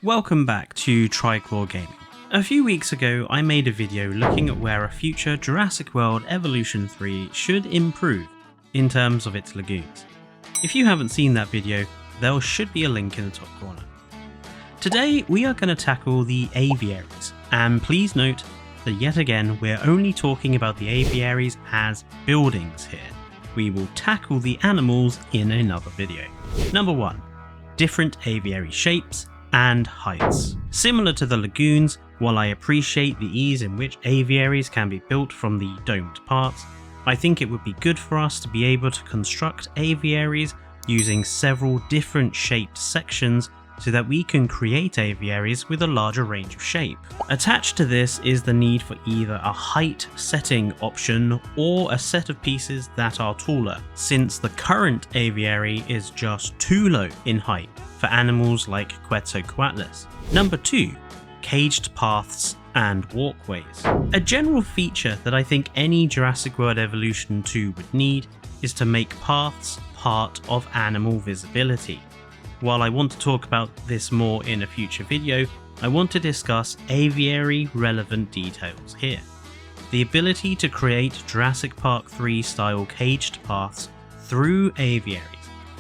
Welcome back to Triclaw Gaming. A few weeks ago I made a video looking at where a future Jurassic World Evolution 3 should improve in terms of its lagoons. If you haven't seen that video, there should be a link in the top corner. Today we are going to tackle the Aviaries, and please note that yet again we're only talking about the Aviaries as buildings here. We will tackle the animals in another video. Number 1. Different aviary shapes and heights. Similar to the lagoons, while I appreciate the ease in which aviaries can be built from the domed parts, I think it would be good for us to be able to construct aviaries using several different shaped sections so that we can create aviaries with a larger range of shape. Attached to this is the need for either a height setting option or a set of pieces that are taller, since the current aviary is just too low in height for animals like Quetzalcoatlus. Number 2. Caged paths and walkways. A general feature that I think any Jurassic World Evolution 2 would need is to make paths part of animal visibility. While I want to talk about this more in a future video, I want to discuss aviary relevant details here. The ability to create Jurassic Park 3 style caged paths through aviaries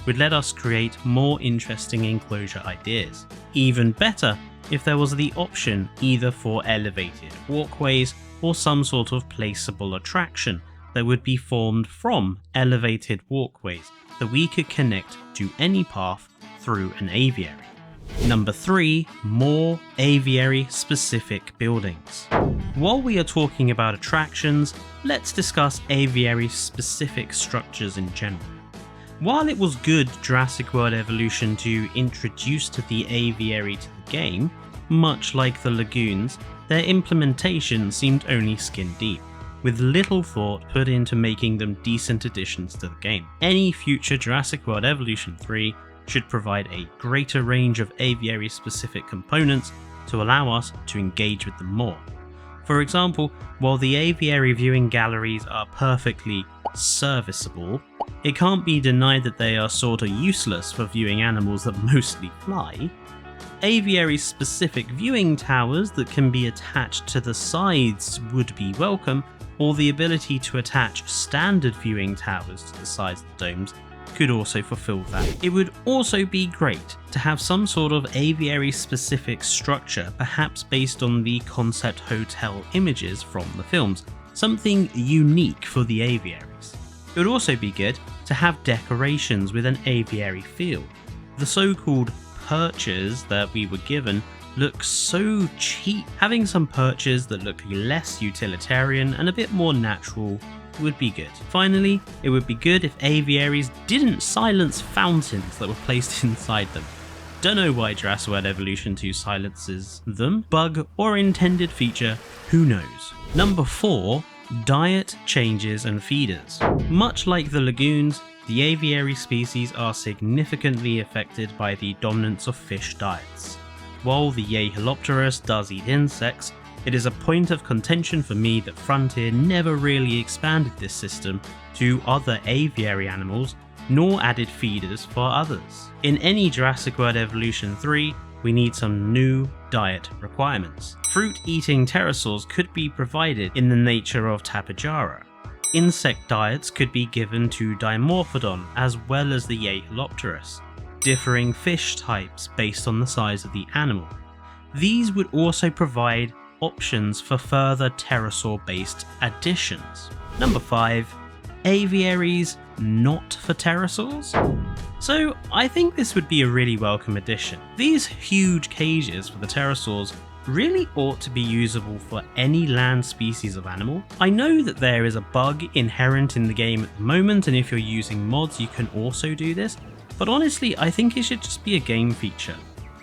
would let us create more interesting enclosure ideas. Even better if there was the option either for elevated walkways or some sort of placeable attraction that would be formed from elevated walkways that we could connect to any path through an aviary. Number 3. More aviary specific buildings. While we are talking about attractions, let's discuss aviary specific structures in general. While it was good Jurassic World Evolution 2 introduced the aviary to the game, much like the lagoons, their implementation seemed only skin deep, with little thought put into making them decent additions to the game. Any future Jurassic World Evolution 3 should provide a greater range of aviary specific components to allow us to engage with them more. For example, while the aviary viewing galleries are perfectly serviceable, it can't be denied that they are sorta useless for viewing animals that mostly fly. Aviary specific viewing towers that can be attached to the sides would be welcome, or the ability to attach standard viewing towers to the sides of the domes could also fulfill that. It would also be great to have some sort of aviary specific structure, perhaps based on the concept hotel images from the films, something unique for the aviaries. It would also be good to have decorations with an aviary feel. The so-called perches that we were given look so cheap. Having some perches that look less utilitarian and a bit more natural would be good. Finally, it would be good if aviaries didn't silence fountains that were placed inside them. Don't know why Jurassic World Evolution 2 silences them. Bug or intended feature, who knows. Number 4. Diet changes and feeders. Much like the lagoons, the aviary species are significantly affected by the dominance of fish diets. While the Yehalopterus does eat insects, it is a point of contention for me that Frontier never really expanded this system to other aviary animals, nor added feeders for others. In any Jurassic World Evolution 3, we need some new diet requirements. Fruit-eating pterosaurs could be provided in the nature of Tapejara. Insect diets could be given to Dimorphodon as well as the Yehalopterus, differing fish types based on the size of the animal. These would also provide options for further pterosaur-based additions. Number 5. Aviaries not for pterosaurs? So I think this would be a really welcome addition. These huge cages for the pterosaurs really ought to be usable for any land species of animal. I know that there is a bug inherent in the game at the moment, and if you're using mods you can also do this, but honestly I think it should just be a game feature.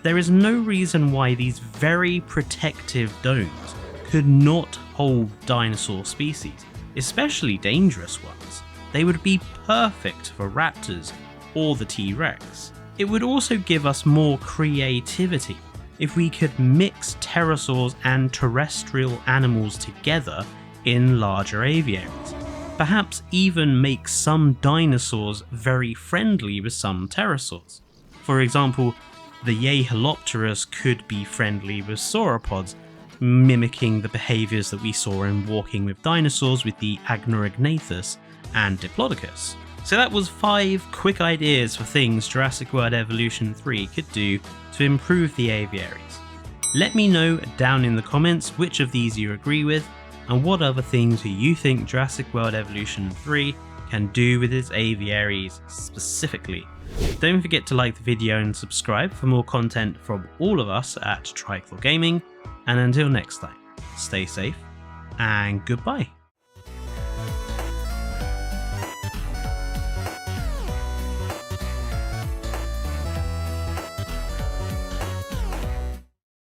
There is no reason why these very protective domes could not hold dinosaur species, especially dangerous ones. They would be perfect for raptors or the T-Rex. It would also give us more creativity if we could mix pterosaurs and terrestrial animals together in larger aviaries. perhaps even make some dinosaurs very friendly with some pterosaurs. For example, the Yehalopterus could be friendly with sauropods, mimicking the behaviours that we saw in Walking with Dinosaurs with the Agnorignathus and Diplodocus. So that was 5 quick ideas for things Jurassic World Evolution 3 could do to improve the aviaries. Let me know down in the comments which of these you agree with, and what other things do you think Jurassic World Evolution 3 can do with its aviaries specifically. Don't forget to like the video and subscribe for more content from all of us at Triclor Gaming, and until next time, stay safe and goodbye.